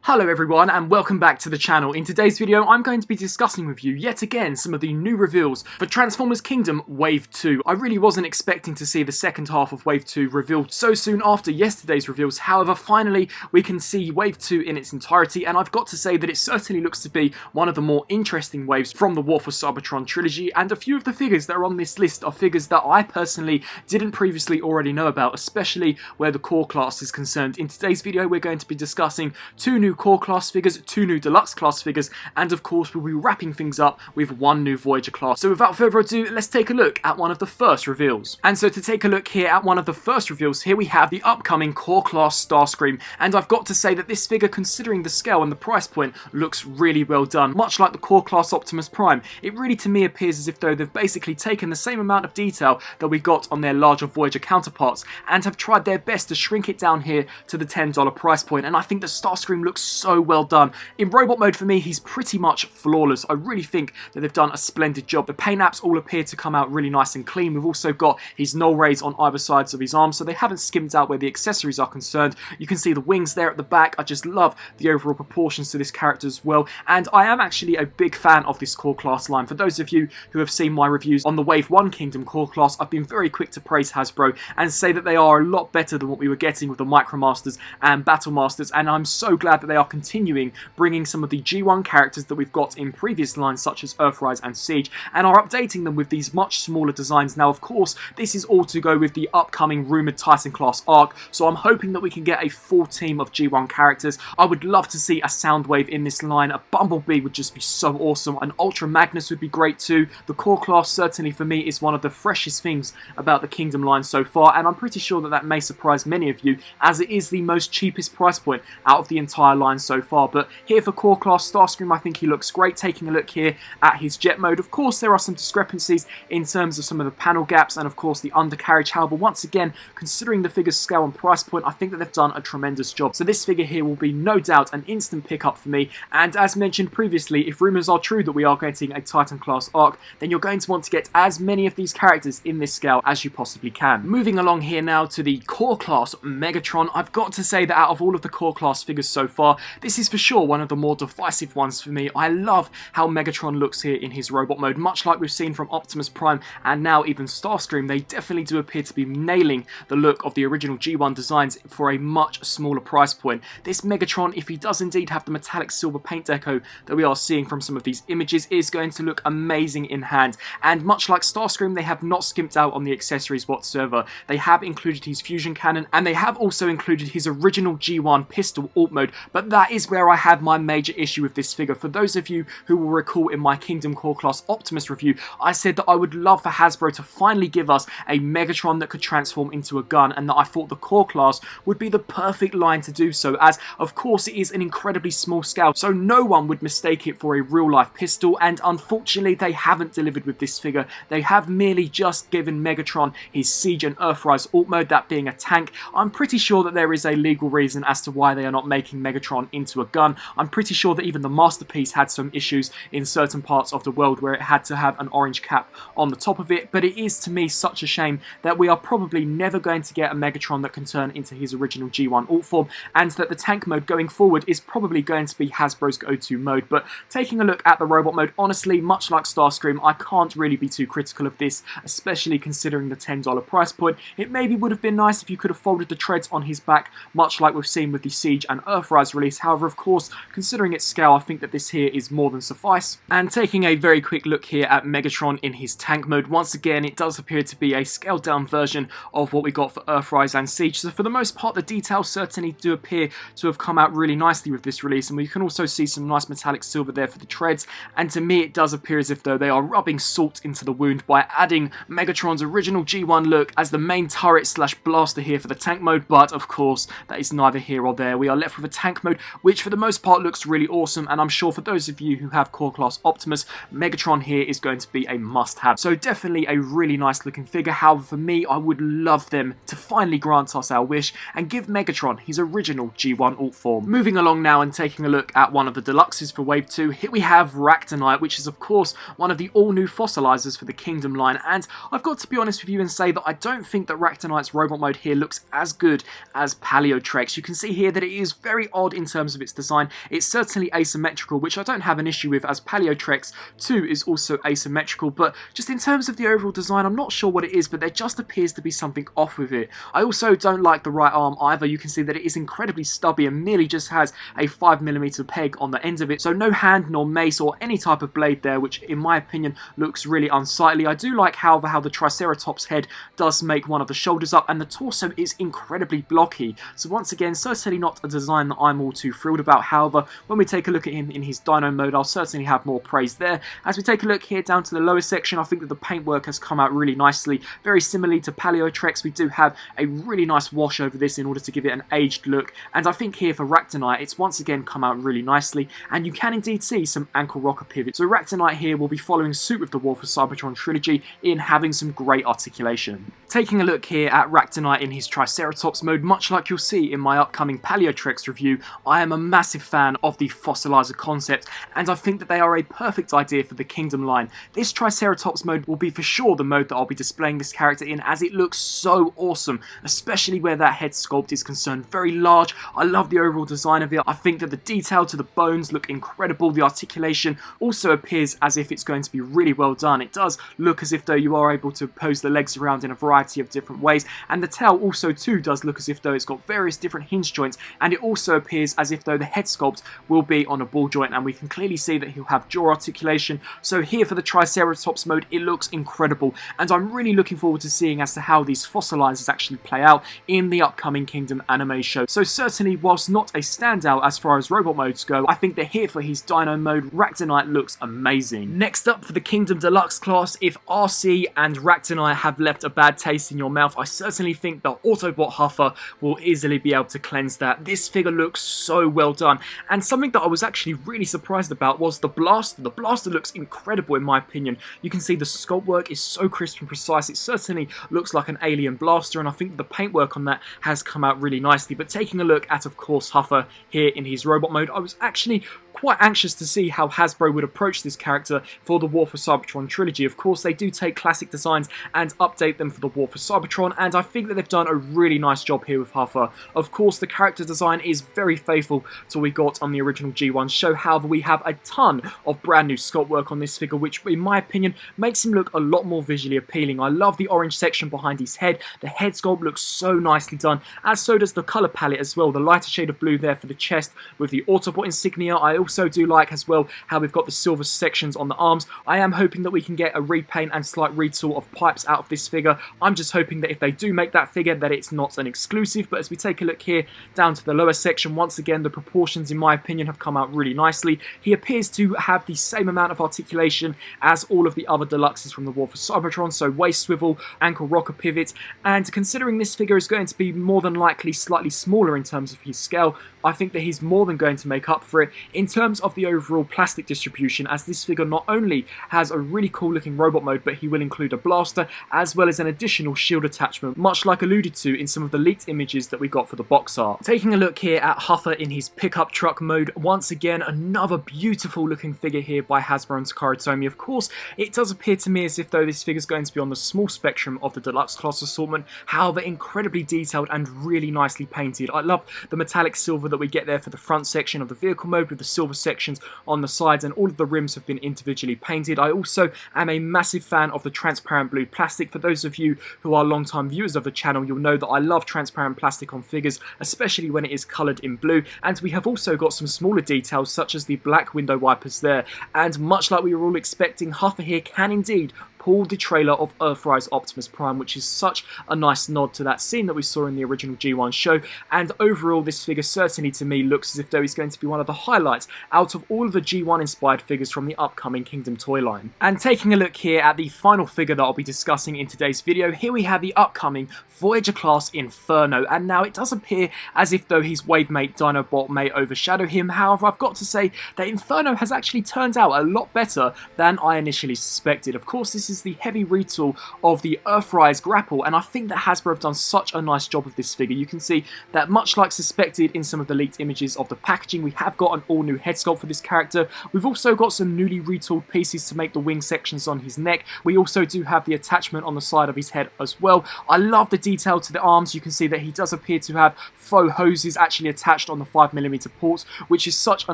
Hello everyone and welcome back to the channel. In today's video I'm going to be discussing with you yet again some of the new reveals for Transformers Kingdom Wave 2. I really wasn't expecting to see the second half of Wave 2 revealed so soon after yesterday's reveals. However, finally we can see Wave 2 in its entirety, and I've got to say that it certainly looks to be one of the more interesting waves from the War for Cybertron trilogy, and a few of the figures that are on this list are figures that I personally didn't previously already know about, especially where the core class is concerned. In today's video we're going to be discussing two new core class figures, two new deluxe class figures, and of course we'll be wrapping things up with one new Voyager class. So without further ado, let's take a look at one of the first reveals. And so to take a look here at one of the first reveals, here we have the upcoming core class Starscream, and I've got to say that this figure, considering the scale and the price point, looks really well done. Much like the core class Optimus Prime, it really to me appears as if though they've basically taken the same amount of detail that we got on their larger Voyager counterparts and have tried their best to shrink it down here to the $10 price point, and I think the Starscream looks so well done. In robot mode for me, he's pretty much flawless. I really think that they've done a splendid job. The paint apps all appear to come out really nice and clean. We've also got his null rays on either sides of his arms, so they haven't skimped out where the accessories are concerned. You can see the wings there at the back. I just love the overall proportions to this character as well, and I am actually a big fan of this core class line. For those of you who have seen my reviews on the Wave 1 Kingdom core class, I've been very quick to praise Hasbro and say that they are a lot better than what we were getting with the Micromasters and Battlemasters, and I'm so glad that they are continuing bringing some of the G1 characters that we've got in previous lines such as Earthrise and Siege, and are updating them with these much smaller designs. Now of course this is all to go with the upcoming rumoured Titan class arc, so I'm hoping that we can get a full team of G1 characters. I would love to see a Soundwave in this line, a Bumblebee would just be so awesome, an Ultra Magnus would be great too. The core class certainly for me is one of the freshest things about the Kingdom line so far, and I'm pretty sure that that may surprise many of you as it is the most cheapest price point out of the entire line so far. But here for core class Starscream, I think he looks great. Taking a look here at his jet mode, of course there are some discrepancies in terms of some of the panel gaps and of course the undercarriage. However, once again, considering the figure's scale and price point, I think that they've done a tremendous job. So this figure here will be no doubt an instant pickup for me, and as mentioned previously, if rumours are true that we are getting a Titan class arc, then you're going to want to get as many of these characters in this scale as you possibly can. Moving along here now to the core class Megatron, I've got to say that out of all of the core class figures so far, this is for sure one of the more divisive ones for me. I love how Megatron looks here in his robot mode, much like we've seen from Optimus Prime and now even Starscream. They definitely do appear to be nailing the look of the original G1 designs for a much smaller price point. This Megatron, if he does indeed have the metallic silver paint deco that we are seeing from some of these images, is going to look amazing in hand, and much like Starscream, they have not skimped out on the accessories whatsoever. They have included his fusion cannon, and they have also included his original G1 pistol alt mode, but that is where I have my major issue with this figure. For those of you who will recall in my Kingdom Core Class Optimus review, I said that I would love for Hasbro to finally give us a Megatron that could transform into a gun, and that I thought the Core Class would be the perfect line to do so, as of course it is an incredibly small scale, so no one would mistake it for a real life pistol, and unfortunately they haven't delivered with this figure. They have merely just given Megatron his Siege and Earthrise alt mode, that being a tank. I'm pretty sure that there is a legal reason as to why they are not making Megatron into a gun. I'm pretty sure that even the Masterpiece had some issues in certain parts of the world where it had to have an orange cap on the top of it, but it is to me such a shame that we are probably never going to get a Megatron that can turn into his original G1 alt form, and that the tank mode going forward is probably going to be Hasbro's go-to mode. But taking a look at the robot mode, honestly, much like Starscream, I can't really be too critical of this, especially considering the $10 price point. It maybe would have been nice if you could have folded the treads on his back, much like we've seen with the Siege and Earthrise release. However, of course, considering its scale, I think that this here is more than suffice. And taking a very quick look here at Megatron in his tank mode, once again, it does appear to be a scaled down version of what we got for Earthrise and Siege. So for the most part, the details certainly do appear to have come out really nicely with this release, and we can also see some nice metallic silver there for the treads, and to me it does appear as if though they are rubbing salt into the wound by adding Megatron's original G1 look as the main turret slash blaster here for the tank mode. But of course, that is neither here or there. We are left with a tank mode which for the most part looks really awesome, and I'm sure for those of you who have Core Class Optimus, Megatron here is going to be a must-have. So definitely a really nice looking figure. However, for me, I would love them to finally grant us our wish and give Megatron his original G1 alt form. Moving along now and taking a look at one of the deluxes for Wave 2, here we have Ractonite, which is of course one of the all-new fossilizers for the Kingdom line, and I've got to be honest with you and say that I don't think that Ractonite's robot mode here looks as good as Paleotrex. You can see here that it is very odd in terms of its design. It's certainly asymmetrical, which I don't have an issue with, as Paleotrex 2 is also asymmetrical, but just in terms of the overall design, I'm not sure what it is, but there just appears to be something off with it. I also don't like the right arm either. You can see that it is incredibly stubby and merely just has a 5mm peg on the end of it, so no hand nor mace or any type of blade there, which in my opinion looks really unsightly. I do like, however, how the Triceratops head does make one of the shoulders up, and the torso is incredibly blocky. So once again, certainly not a design that I'm all too thrilled about. However, when we take a look at him in his dino mode, I'll certainly have more praise there. As we take a look here down to the lower section, I think that the paintwork has come out really nicely. Very similarly to Paleotrex, we do have a really nice wash over this in order to give it an aged look, and I think here for Ractonite, it's once again come out really nicely, and you can indeed see some ankle rocker pivots. So Ractonite here will be following suit with the War for Cybertron trilogy in having some great articulation. Taking a look here at Ractonite in his Triceratops mode, much like you'll see in my upcoming Paleotrex review, I am a massive fan of the fossilizer concept, and I think that they are a perfect idea for the Kingdom line. This Triceratops mode will be for sure the mode that I'll be displaying this character in, as it looks so awesome, especially where that head sculpt is concerned. Very large. I love the overall design of it. I think that the detail to the bones look incredible. The articulation also appears as if it's going to be really well done. It does look as if though you are able to pose the legs around in a variety of different ways, and the tail also too does look as if though it's got various different hinge joints, and it also appears as if though the head sculpt will be on a ball joint, and we can clearly see that he'll have jaw articulation. So here for the Triceratops mode, it looks incredible, and I'm really looking forward to seeing as to how these fossilizers actually play out in the upcoming Kingdom anime show. So certainly, whilst not a standout as far as robot modes go, I think that here for his dino mode, Ractonite looks amazing. Next up for the Kingdom Deluxe class, if RC and Ractonite have left a bad taste in your mouth, I certainly think the Autobot Huffer will easily be able to cleanse that. This figure looks so well done, and something that I was actually really surprised about was the blaster. The blaster looks incredible in my opinion. You can see the sculpt work is so crisp and precise. It certainly looks like an alien blaster, and I think the paintwork on that has come out really nicely. But taking a look at, of course, Huffer here in his robot mode, I was actually quite anxious to see how Hasbro would approach this character for the War for Cybertron trilogy. Of course, they do take classic designs and update them for the War for Cybertron, and I think that they've done a really nice job here with Huffer. Of course, the character design is very faithful to what we got on the original G1 show. However, we have a ton of brand new sculpt work on this figure, which in my opinion makes him look a lot more visually appealing. I love the orange section behind his head. The head sculpt looks so nicely done, as so does the colour palette as well. The lighter shade of blue there for the chest with the Autobot insignia. I also do like as well how we've got the silver sections on the arms. I am hoping that we can get a repaint and slight retool of pipes out of this figure. I'm just hoping that if they do make that figure, that it's not an exclusive. But as we take a look here down to the lower section, once again the proportions in my opinion have come out really nicely. He appears to have the same amount of articulation as all of the other deluxes from the War for Cybertron, so waist swivel, ankle rocker pivot, and considering this figure is going to be more than likely slightly smaller in terms of his scale, I think that he's more than going to make up for it in terms of the overall plastic distribution, as this figure not only has a really cool looking robot mode, but he will include a blaster as well as an additional shield attachment, much like alluded to in some of the leaked images that we got for the box art. Taking a look here at Huffer in his pickup truck mode, once again another beautiful looking figure here by Hasbro and Takara Tomy. Of course, it does appear to me as if though this figure is going to be on the small spectrum of the deluxe class assortment, however incredibly detailed and really nicely painted. I love the metallic silver that we get there for the front section of the vehicle mode with the silver sections on the sides, and all of the rims have been individually painted. I also am a massive fan of the transparent blue plastic. For those of you who are long-time viewers of the channel, you'll know that I love transparent plastic on figures, especially when it is coloured in blue, and we have also got some smaller details such as the black window wipers there, and much like we were all expecting, Huffer here can indeed pulled the trailer of Earthrise Optimus Prime, which is such a nice nod to that scene that we saw in the original G1 show. And overall, this figure certainly to me looks as if though he's going to be one of the highlights out of all of the G1 inspired figures from the upcoming Kingdom toy line. And taking a look here at the final figure that I'll be discussing in today's video, here we have the upcoming Voyager class Inferno, and now it does appear as if though his Wavemate Dinobot may overshadow him. However, I've got to say that Inferno has actually turned out a lot better than I initially suspected. Of course, this is is the heavy retool of the Earthrise grapple, and I think that Hasbro have done such a nice job of this figure. You can see that much like suspected in some of the leaked images of the packaging, we have got an all-new head sculpt for this character. We've also got some newly retooled pieces to make the wing sections on his neck. We also do have the attachment on the side of his head as well. I love the detail to the arms. You can see that he does appear to have faux hoses actually attached on the 5mm ports, which is such a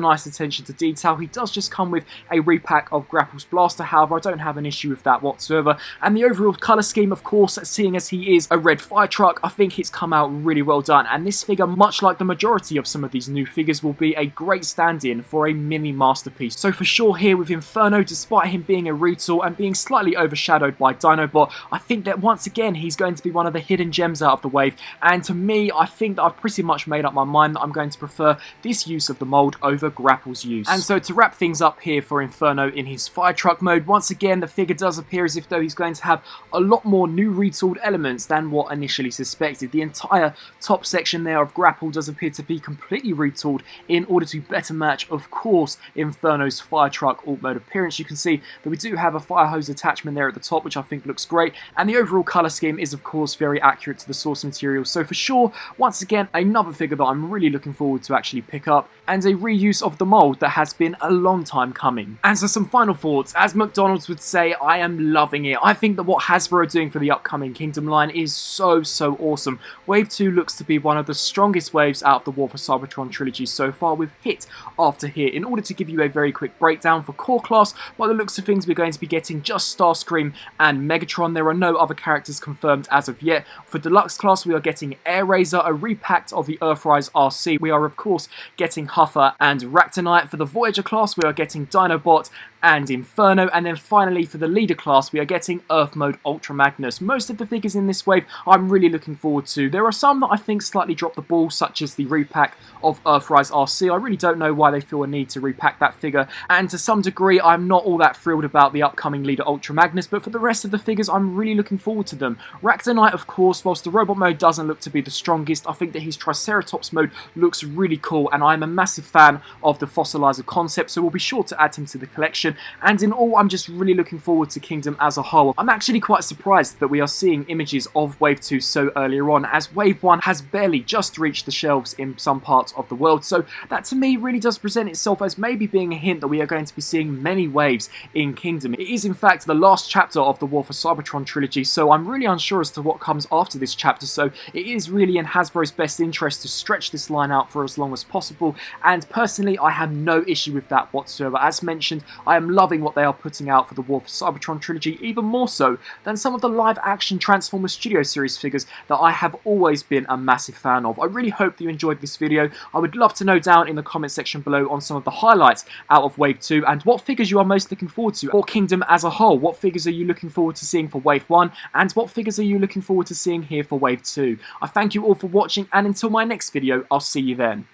nice attention to detail. He does just come with a repack of Grapple's Blaster, however I don't have an issue with that whatsoever. And the overall colour scheme, of course, seeing as he is a red fire truck, I think it's come out really well done, and this figure, much like the majority of some of these new figures, will be a great stand-in for a mini masterpiece. So for sure here with Inferno, despite him being a retool and being slightly overshadowed by Dinobot, I think that once again he's going to be one of the hidden gems out of the wave, and to me I think that I've pretty much made up my mind that I'm going to prefer this use of the mould over Grapple's use. And so to wrap things up here for Inferno in his fire truck mode, once again the figure does appear as if though he's going to have a lot more new retooled elements than what initially suspected. The entire top section there of Grapple does appear to be completely retooled in order to better match, of course, Inferno's fire truck alt mode appearance. You can see that we do have a fire hose attachment there at the top, which I think looks great, and the overall colour scheme is of course very accurate to the source material. So for sure, once again, another figure that I'm really looking forward to actually pick up, and a reuse of the mould that has been a long time coming. And so some final thoughts. As McDonald's would say, I am loving it. I think that what Hasbro are doing for the upcoming Kingdom line is so awesome. Wave 2 looks to be one of the strongest waves out of the War for Cybertron trilogy so far, with hit after hit. In order to give you a very quick breakdown for core class, by the looks of things we're going to be getting just Starscream and Megatron. There are no other characters confirmed as of yet. For Deluxe class we are getting Air Razor, a repack of the Earthrise RC. We are of course getting Huffer and Ractonite. For the Voyager class we are getting Dinobot and Inferno, and then finally for the leader class we are getting Earth Mode Ultra Magnus. Most of the figures in this wave I'm really looking forward to. There are some that I think slightly dropped the ball, such as the repack of Earthrise RC. I really don't know why they feel a need to repack that figure, and to some degree I'm not all that thrilled about the upcoming leader Ultra Magnus, but for the rest of the figures I'm really looking forward to them. Ractonite, of course, whilst the robot mode doesn't look to be the strongest, I think that his Triceratops mode looks really cool, and I'm a massive fan of the fossilizer concept, so we'll be sure to add him to the collection. And in all, I'm just really looking forward to Kingdom as a whole. I'm actually quite surprised that we are seeing images of Wave 2 so earlier on, as Wave 1 has barely just reached the shelves in some parts of the world, so that to me really does present itself as maybe being a hint that we are going to be seeing many waves in Kingdom. It is in fact the last chapter of the War for Cybertron trilogy, so I'm really unsure as to what comes after this chapter, so it is really in Hasbro's best interest to stretch this line out for as long as possible, and personally I have no issue with that whatsoever. As mentioned, I am loving what they are putting out for the War for Cybertron trilogy, even more so than some of the live action Transformers Studio Series figures that I have always been a massive fan of. I really hope that you enjoyed this video. I would love to know down in the comment section below on some of the highlights out of Wave 2 and what figures you are most looking forward to for Kingdom as a whole. What figures are you looking forward to seeing for Wave 1, and what figures are you looking forward to seeing here for Wave 2? I thank you all for watching, and until my next video, I'll see you then.